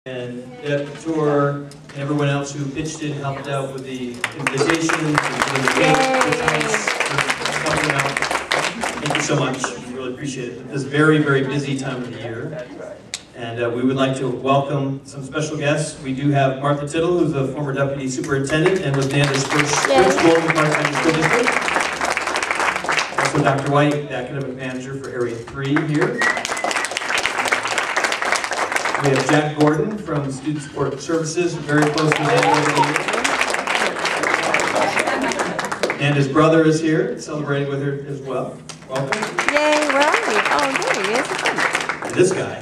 and Deb Tour, and everyone else who pitched in, helped out with the invitations and the helping out. Thank you so much. We really appreciate it. This very, very busy time of the year. And we would like to welcome some special guests. We do have Martha Tittle, who's a former deputy superintendent and was Nanda's first principal in the Clark County School District. Also Dr. White, the academic manager for Area 3 here. We have Jack Gordon from Student Support Services, very close to Nanda over the years. Nanda's brother is here, celebrating with her as well. Welcome. Yay, where are we? Oh, there he is. And this guy.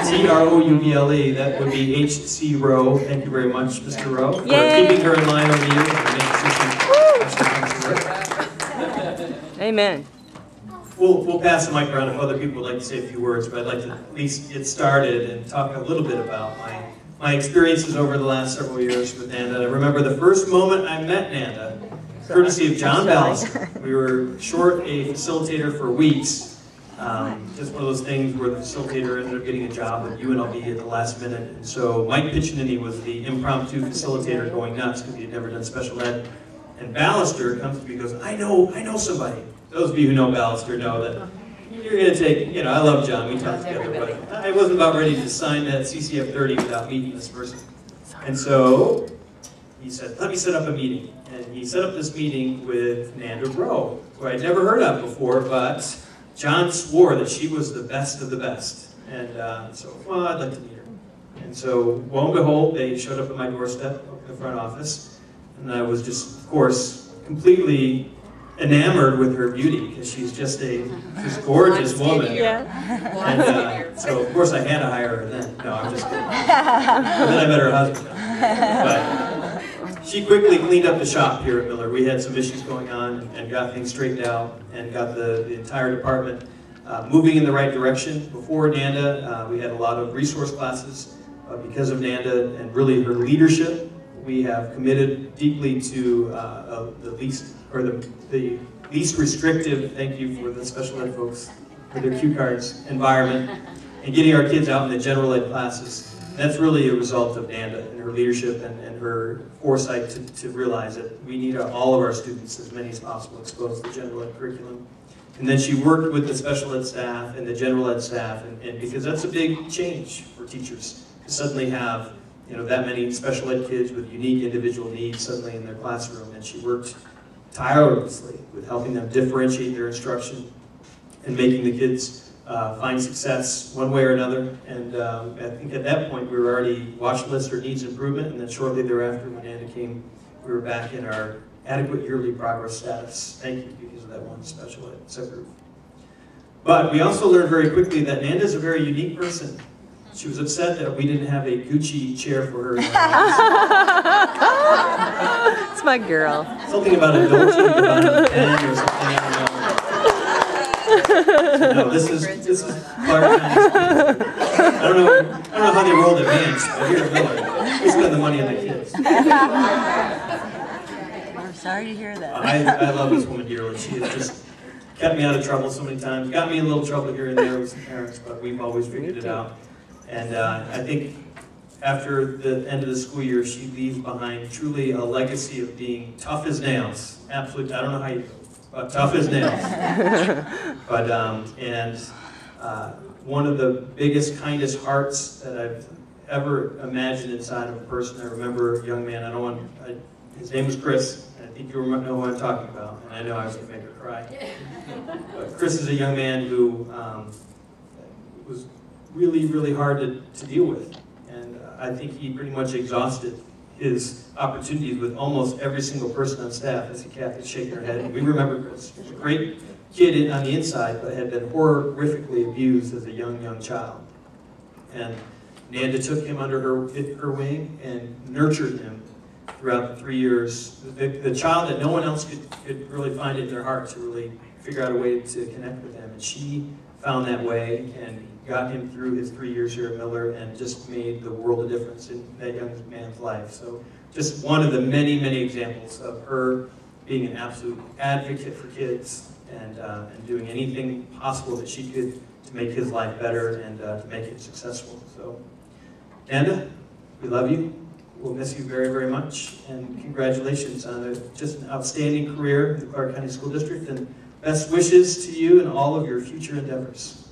T-R-O-U-B-L-E, that would be H.C. Rowe. Thank you very much, Mr. Rowe, for keeping her in line over the years and making sure she Amen. We'll pass the mic around if other people would like to say a few words, but I'd like to at least get started and talk a little bit about my experiences over the last several years with Nanda. I remember the first moment I met Nanda, courtesy of John Ballister. We were short a facilitator for weeks. Just one of those things where the facilitator ended up getting a job with UNLV at the last minute. And so Mike Piccinini was the impromptu facilitator going nuts because he had never done special ed. And Ballister comes to me and goes, I know somebody. Those of you who know Ballister know that you're going to take, I love John, we talked together, but I wasn't about ready to sign that CCF 30 without meeting this person. And so he said, let me set up a meeting. And he set up this meeting with Nanda Rowe, who I'd never heard of before, but John swore that she was the best of the best. And so, well, I'd like to meet her. And so, lo and behold, they showed up at my doorstep in the front office. And I was just, of course, completely enamored with her beauty, because she's just a gorgeous woman. Yeah. And so, of course, I had to hire her then. No, I'm just kidding. But then I met her husband. But she quickly cleaned up the shop here at Miller. We had some issues going on and got things straightened out and got the entire department moving in the right direction. Before Nanda, we had a lot of resource classes. Because of Nanda and really her leadership, we have committed deeply to the least restrictive, thank you for the special ed folks for their cue cards, environment, and getting our kids out in the general ed classes. That's really a result of Nanda and her leadership and her foresight to realize that we need all of our students, as many as possible, exposed to the general ed curriculum. And then she worked with the special ed staff and the general ed staff, and because that's a big change for teachers to suddenly have that many special ed kids with unique individual needs suddenly in their classroom. And she worked tirelessly with helping them differentiate their instruction and making the kids find success one way or another. And I think at that point we were already watch list or needs improvement, and then shortly thereafter when Nanda came, we were back in our adequate yearly progress status. Thank you, because of that one special ed subgroup. But we also learned very quickly that Nanda is a very unique person. She was upset that we didn't have a Gucci chair for her. It's my girl. Something about a Dolce & pen or something. So, no, this is Clark County. I don't know how they rolled advance, but here at Miller, we spend the money on the kids. I'm sorry to hear that. I love this woman dearly. She has just kept me out of trouble so many times. Got me in a little trouble here and there with some parents, but we've always figured it out. And I think after the end of the school year, she leaves behind truly a legacy of being tough as nails. Absolutely, I don't know how you feel, but tough as nails. But, one of the biggest, kindest hearts that I've ever imagined inside of a person. I remember a young man, his name was Chris, and I think you know who I'm talking about, and I know I was going to make her cry. But Chris is a young man who was really, really hard to deal with. And I think he pretty much exhausted his opportunities with almost every single person on staff. I see Kathy shaking her head. And we remember Chris. He was a great kid on the inside, but had been horrifically abused as a young child. And Nanda took him under her wing and nurtured him throughout the 3 years. The child that no one else could really find it in their heart to really figure out a way to connect with him. And she found that way and got him through his 3 years here at Miller and just made the world of difference in that young man's life. So just one of the many, many examples of her being an absolute advocate for kids and doing anything possible that she could to make his life better and to make it successful. So Nanda, we love you. We'll miss you very, very much. And congratulations on just an outstanding career in the Clark County School District. And best wishes to you and all of your future endeavors.